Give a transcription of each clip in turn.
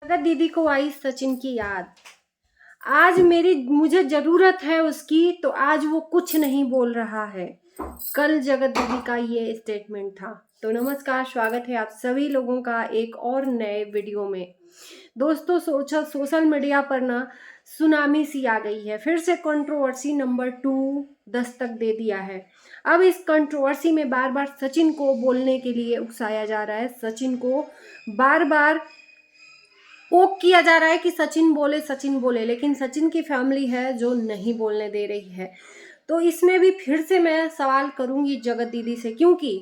अगर दीदी को आई सचिन की याद, आज मुझे जरूरत है उसकी, तो आज वो कुछ नहीं बोल रहा है। कल जगत दीदी का ये स्टेटमेंट था। तो नमस्कार, स्वागत है आप सभी लोगों का एक और नए वीडियो में। दोस्तों, सोशल मीडिया पर ना सुनामी सी आ गई है। फिर से कंट्रोवर्सी नंबर 2 दस्तक दे दिया है। अब इस कंट्रोवर्सी में बार बार सचिन को बोलने के लिए उकसाया जा रहा है। सचिन को बार बार पोक किया जा रहा है कि सचिन बोले, लेकिन सचिन की फैमिली है जो नहीं बोलने दे रही है। तो इसमें भी फिर से मैं सवाल करूंगी जगत दीदी से, क्योंकि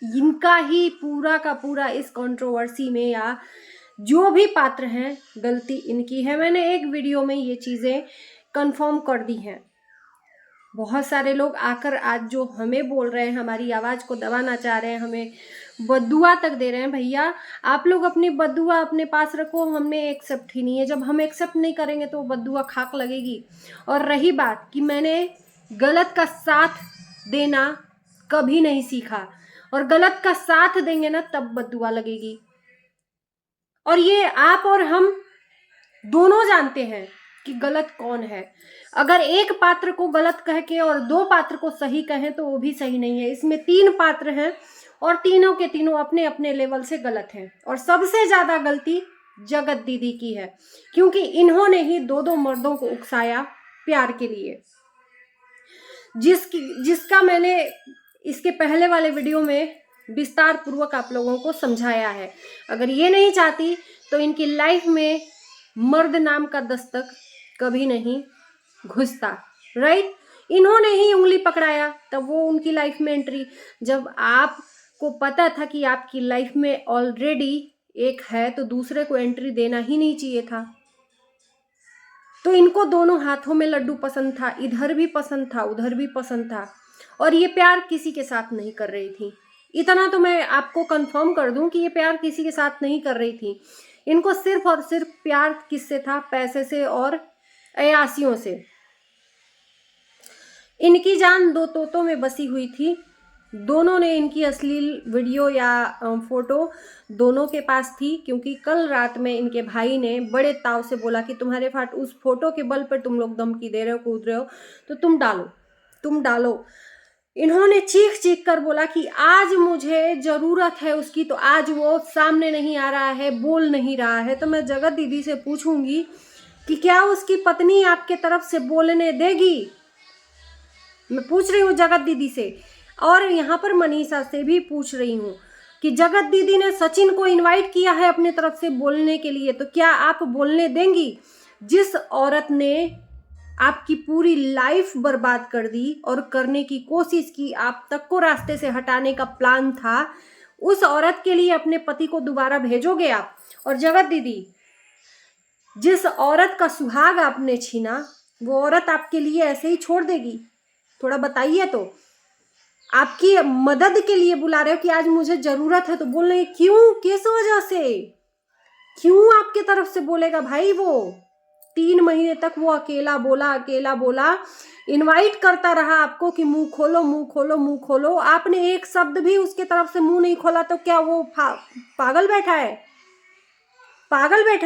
इनका ही पूरा का पूरा इस कंट्रोवर्सी में या जो भी पात्र हैं, गलती इनकी है। मैंने एक वीडियो में ये चीज़ें कंफर्म कर दी हैं। बहुत सारे लोग आकर आज जो हमें बोल रहे हैं, हमारी आवाज़ को दबाना चाह रहे हैं, हमें बद्दुआ तक दे रहे हैं। भैया, आप लोग अपनी बद्दुआ अपने पास रखो, हमें एक्सेप्ट ही नहीं है। जब हम एक्सेप्ट नहीं करेंगे तो बद्दुआ खाक लगेगी। और रही बात कि मैंने गलत का साथ देना कभी नहीं सीखा, और गलत का साथ देंगे ना तब बद्दुआ लगेगी। और ये आप और हम दोनों जानते हैं कि गलत कौन है। अगर एक पात्र को गलत कह के और 2 पात्र को सही कहें तो वो भी सही नहीं है। इसमें 3 पात्र हैं और तीनों के तीनों अपने अपने लेवल से गलत हैं। और सबसे ज्यादा गलती जगत दीदी की है, क्योंकि इन्होंने ही 2 मर्दों को उकसाया प्यार के लिए, जिसका मैंने इसके पहले वाले वीडियो में विस्तार पूर्वक आप लोगों को समझाया है। अगर ये नहीं चाहती तो इनकी लाइफ में मर्द नाम का दस्तक कभी नहीं घुसता, राइट। इन्होंने ही उंगली पकड़ाया, तब वो उनकी लाइफ में एंट्री। जब आपको पता था कि आपकी लाइफ में ऑलरेडी एक है तो दूसरे को एंट्री देना ही नहीं चाहिए था। तो इनको दोनों हाथों में लड्डू पसंद था, इधर भी पसंद था, उधर भी पसंद था, और ये प्यार किसी के साथ नहीं कर रही थी। इतना तो मैं आपको कंफर्म कर दूं कि ये प्यार किसी के साथ नहीं कर रही थी। इनको सिर्फ और सिर्फ प्यार किससे था? पैसे से और अयासियों से। इनकी जान 2 तोतों में बसी हुई थी। दोनों ने इनकी अश्लील वीडियो या फोटो दोनों के पास थी, क्योंकि कल रात में इनके भाई ने बड़े ताव से बोला कि तुम्हारे फाट उस फोटो के बल पर तुम लोग धमकी दे रहे हो, कूद रहे हो, तो तुम डालो। इन्होंने चीख चीख कर बोला कि आज मुझे जरूरत है उसकी, तो आज वो सामने नहीं आ रहा है, बोल नहीं रहा है। तो मैं जगत दीदी से पूछूंगी कि क्या उसकी पत्नी आपके तरफ से बोलने देगी? मैं पूछ रही हूँ जगत दीदी से, और यहाँ पर मनीषा से भी पूछ रही हूँ कि जगत दीदी ने सचिन को इनवाइट किया है अपने तरफ से बोलने के लिए, तो क्या आप बोलने देंगी? जिस औरत ने आपकी पूरी लाइफ बर्बाद कर दी और करने की कोशिश की, आप तक को रास्ते से हटाने का प्लान था, उस औरत के लिए अपने पति को दोबारा भेजोगे आप? और जगत दीदी, जिस औरत का सुहाग आपने छीना, वो औरत आपके लिए ऐसे ही छोड़ देगी? थोड़ा बताइए। तो आपकी मदद के लिए बुला रहे हो कि आज मुझे जरूरत है, तो बोल रहे क्यों, किस वजह से, क्यों आपके तरफ से बोलेगा भाई? वो 3 महीने तक वो अकेला बोला, इनवाइट करता रहा आपको कि मुंह खोलो। आपने एक शब्द भी उसके तरफ से मुंह नहीं खोला, तो क्या वो पागल बैठा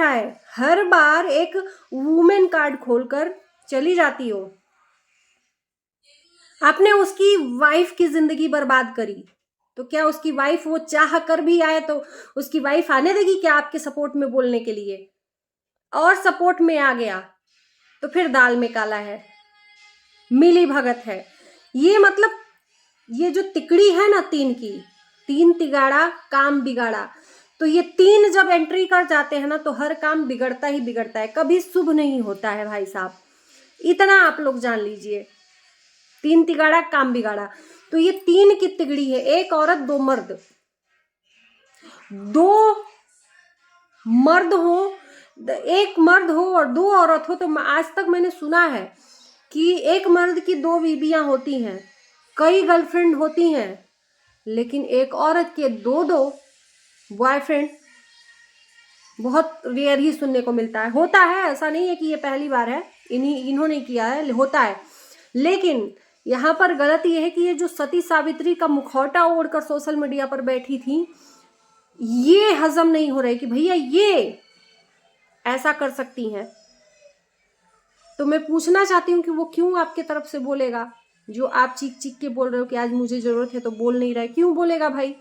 है? हर बार एक वुमेन कार्ड खोलकर चली जाती हो। आपने उसकी वाइफ की जिंदगी बर्बाद करी, तो क्या उसकी वाइफ वो चाह कर भी आए तो उसकी वाइफ आने देगी क्या आपके सपोर्ट में बोलने के लिए? और सपोर्ट में आ गया तो फिर दाल में काला है, मिली भगत है। ये मतलब ये जो तिकड़ी है ना 3 की, 3 तिगाड़ा काम बिगाड़ा, तो ये 3 जब एंट्री कर जाते हैं ना तो हर काम बिगड़ता ही बिगड़ता है, कभी शुभ नहीं होता है भाई साहब। इतना आप लोग जान लीजिए। 3 तिगाड़ा काम बिगाड़ा, तो ये 3 की तिगड़ी है। एक औरत 2 मर्द, 2 मर्द हो, एक मर्द हो और 2 औरत हो। तो आज तक मैंने सुना है कि एक मर्द की 2 बीबियां होती हैं, कई गर्लफ्रेंड होती हैं, लेकिन एक औरत के 2 बॉयफ्रेंड बहुत रेयर ही सुनने को मिलता है। होता है, ऐसा नहीं है कि ये पहली बार है, इन्होंने किया है, होता है। लेकिन यहाँ पर गलत ये है कि ये जो सती सावित्री का मुखौटा ओढ़कर सोशल मीडिया पर बैठी थी, ये हजम नहीं हो रहा है कि भैया ये ऐसा कर सकती हैं। तो मैं पूछना चाहती हूँ कि वो क्यों आपके तरफ से बोलेगा? जो आप चीख चीख के बोल रहे हो कि आज मुझे जरूरत है, तो बोल नहीं रहा है, क्यों बोलेगा भाई?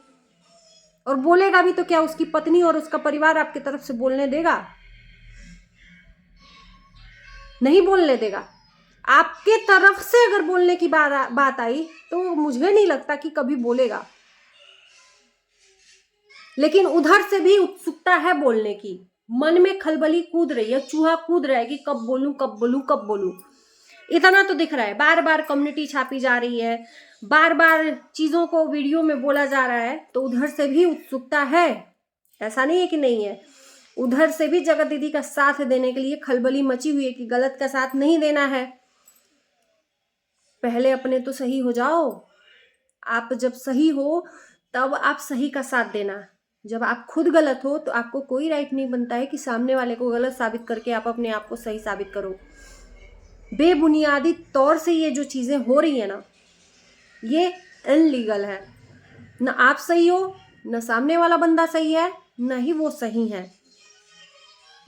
और बोलेगा भी तो क्या उसकी पत्नी और उसका परिवार आपकी तरफ से बोलने देगा? नहीं बोलने देगा। आपके तरफ से अगर बोलने की बात आई तो मुझे नहीं लगता कि कभी बोलेगा। लेकिन उधर से भी उत्सुकता है बोलने की, मन में खलबली कूद रही है, चूहा कूद रहा है कि कब बोलूं कब बोलूं कब बोलूं। इतना तो दिख रहा है, बार बार कम्युनिटी छापी जा रही है, बार बार चीजों को वीडियो में बोला जा रहा है, तो उधर से भी उत्सुकता है, ऐसा नहीं है कि नहीं है। उधर से भी जगत दीदी का साथ देने के लिए खलबली मची हुई है कि गलत का साथ नहीं देना है। पहले अपने तो सही हो जाओ। आप जब सही हो तब आप सही का साथ देना। जब आप खुद गलत हो तो आपको कोई राइट नहीं बनता है कि सामने वाले को गलत साबित करके आप अपने आप को सही साबित करो। बेबुनियादी तौर से ये जो चीजें हो रही है ना, ये इनलीगल है। न आप सही हो, न सामने वाला बंदा सही है, न ही वो सही है।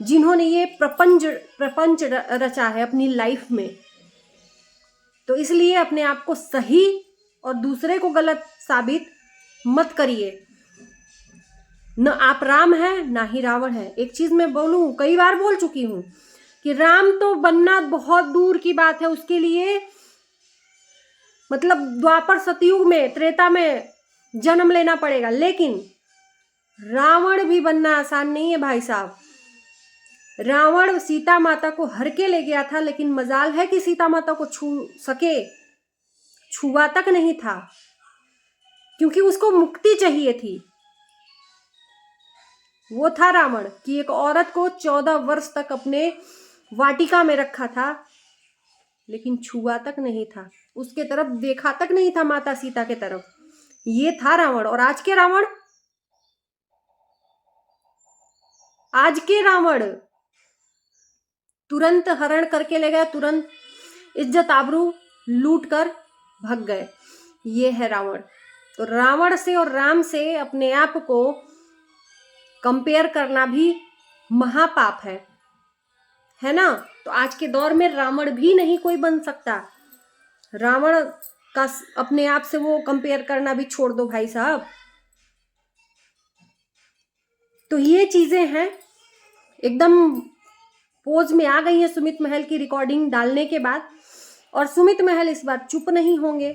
जिन्होंने ये प्रपंच रचा है अपनी लाइफ में, तो इसलिए अपने आप को सही और दूसरे को गलत साबित मत करिए। न आप राम हैं ना ही रावण है। एक चीज मैं बोलूं, कई बार बोल चुकी हूं कि राम तो बनना बहुत दूर की बात है, उसके लिए मतलब द्वापर सतयुग में, त्रेता में जन्म लेना पड़ेगा, लेकिन रावण भी बनना आसान नहीं है भाई साहब। रावण सीता माता को हर के ले गया था, लेकिन मजाल है कि सीता माता को छुआ तक नहीं था, क्योंकि उसको मुक्ति चाहिए थी। वो था रावण कि एक औरत को 14 वर्ष तक अपने वाटिका में रखा था, लेकिन छुआ तक नहीं था, उसके तरफ देखा तक नहीं था, माता सीता के तरफ। ये था रावण। और आज के रावण तुरंत हरण करके ले गए, तुरंत इज्जत आबरू लूट कर भाग गए। ये है रावण। तो रावण से और राम से अपने आप को कंपेयर करना भी महापाप है ना। तो आज के दौर में रावण भी नहीं कोई बन सकता। रावण का अपने आप से वो कंपेयर करना भी छोड़ दो भाई साहब। तो ये चीजें हैं, एकदम पोज में आ गई है सुमित महल की रिकॉर्डिंग डालने के बाद। और सुमित महल इस बार चुप नहीं होंगे।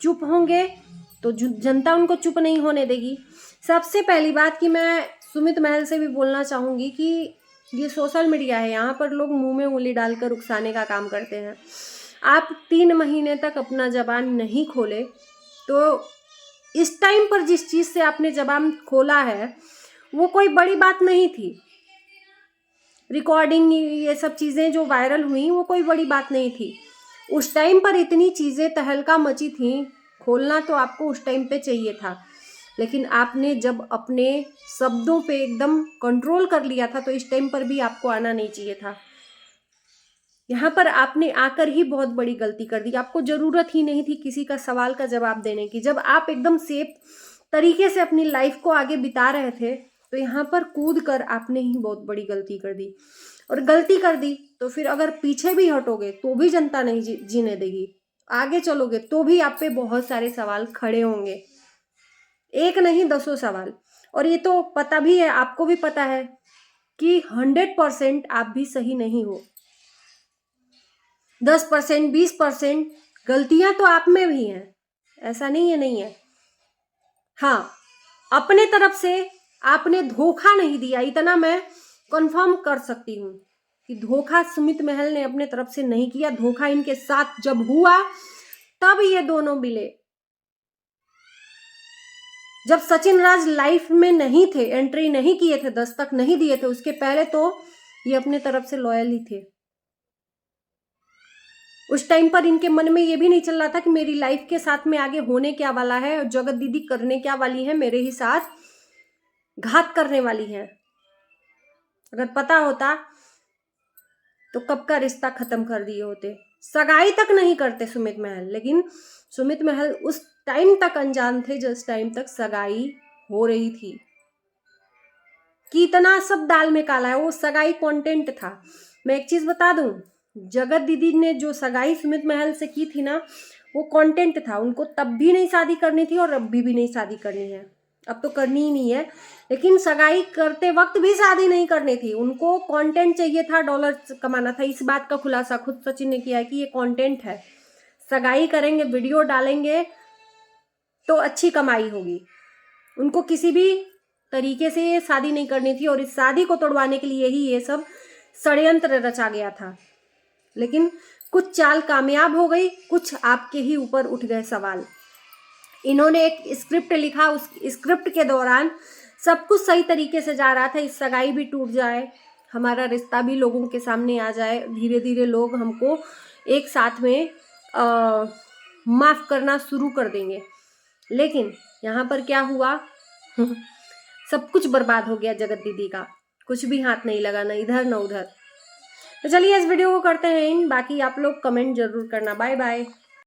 चुप होंगे तो जनता उनको चुप नहीं होने देगी। सबसे पहली बात कि मैं सुमित महल से भी बोलना चाहूंगी कि ये सोशल मीडिया है, यहाँ पर लोग मुंह में उंगली डालकर उकसाने का काम करते हैं। आप 3 महीने तक अपना जबान नहीं खोले, तो इस टाइम पर जिस चीज से आपने जबान खोला है वो कोई बड़ी बात नहीं थी। रिकॉर्डिंग, ये सब चीजें जो वायरल हुई वो कोई बड़ी बात नहीं थी। उस टाइम पर इतनी चीजें तहलका मची थी, खोलना तो आपको उस टाइम पे चाहिए था, लेकिन आपने जब अपने शब्दों पे एकदम कंट्रोल कर लिया था तो इस टाइम पर भी आपको आना नहीं चाहिए था। यहाँ पर आपने आकर ही बहुत बड़ी गलती कर दी। आपको जरूरत ही नहीं थी किसी का सवाल का जवाब देने की। जब आप एकदम सेफ तरीके से अपनी लाइफ को आगे बिता रहे थे, तो यहाँ पर कूद कर आपने ही बहुत बड़ी गलती कर दी। और गलती कर दी तो फिर अगर पीछे भी हटोगे तो भी जनता नहीं जीने देगी, आगे चलोगे तो भी आप पे बहुत सारे सवाल खड़े होंगे, एक नहीं 10 सवाल। और ये तो पता भी है, आपको भी पता है कि 100% आप भी सही नहीं हो। 10%, 20% गलतियां तो आप में भी हैं, ऐसा नहीं है। हाँ, अपने तरफ से आपने धोखा नहीं दिया, इतना मैं कंफर्म कर सकती हूँ कि धोखा सुमित महल ने अपने तरफ से नहीं किया। धोखा इनके साथ जब हुआ तब ये दोनों मिले। जब सचिन राज लाइफ में नहीं थे, एंट्री नहीं किए थे, दस्तक नहीं दिए थे, उसके पहले तो ये अपने तरफ से लॉयल ही थे। उस टाइम पर इनके मन में ये भी नहीं चल रहा था कि मेरी लाइफ के साथ में आगे होने क्या वाला है और जगत दीदी करने क्या वाली है, मेरे ही साथ घात करने वाली है। अगर पता होता तो कब का रिश्ता खत्म कर दिए होते। सगाई तक नहीं करते सुमित महल, लेकिन सुमित महल उस टाइम तक अनजान थे जिस टाइम तक सगाई हो रही थी। कि इतना सब दाल में काला है, वो सगाई कंटेंट था। मैं एक चीज बता दूं, जगत दीदी ने जो सगाई सुमित महल से की थी ना, वो कंटेंट था। उनको तब भी नहीं शादी करनी थी और अब भी नहीं शादी करनी है, अब तो करनी ही नहीं है। लेकिन सगाई करते वक्त भी शादी नहीं करनी थी, उनको कंटेंट चाहिए था, डॉलर कमाना था। इस बात का खुलासा खुद सचिन ने किया है कि ये कंटेंट है, सगाई करेंगे, वीडियो डालेंगे तो अच्छी कमाई होगी। उनको किसी भी तरीके से ये शादी नहीं करनी थी और इस शादी को तोड़वाने के लिए ही ये सब षड्यंत्र रचा गया था। लेकिन कुछ चाल कामयाब हो गई, कुछ आपके ही ऊपर उठ गए सवाल। इन्होंने एक स्क्रिप्ट लिखा, उस स्क्रिप्ट के दौरान सब कुछ सही तरीके से जा रहा था, इस सगाई भी टूट जाए, हमारा रिश्ता भी लोगों के सामने आ जाए, धीरे धीरे लोग हमको एक साथ में माफ करना शुरू कर देंगे। लेकिन यहाँ पर क्या हुआ सब कुछ बर्बाद हो गया जगत दीदी का, कुछ भी हाथ नहीं लगा, ना इधर ना उधर। तो चलिए इस वीडियो को करते हैं इन, बाकी आप लोग कमेंट जरूर करना। Bye bye.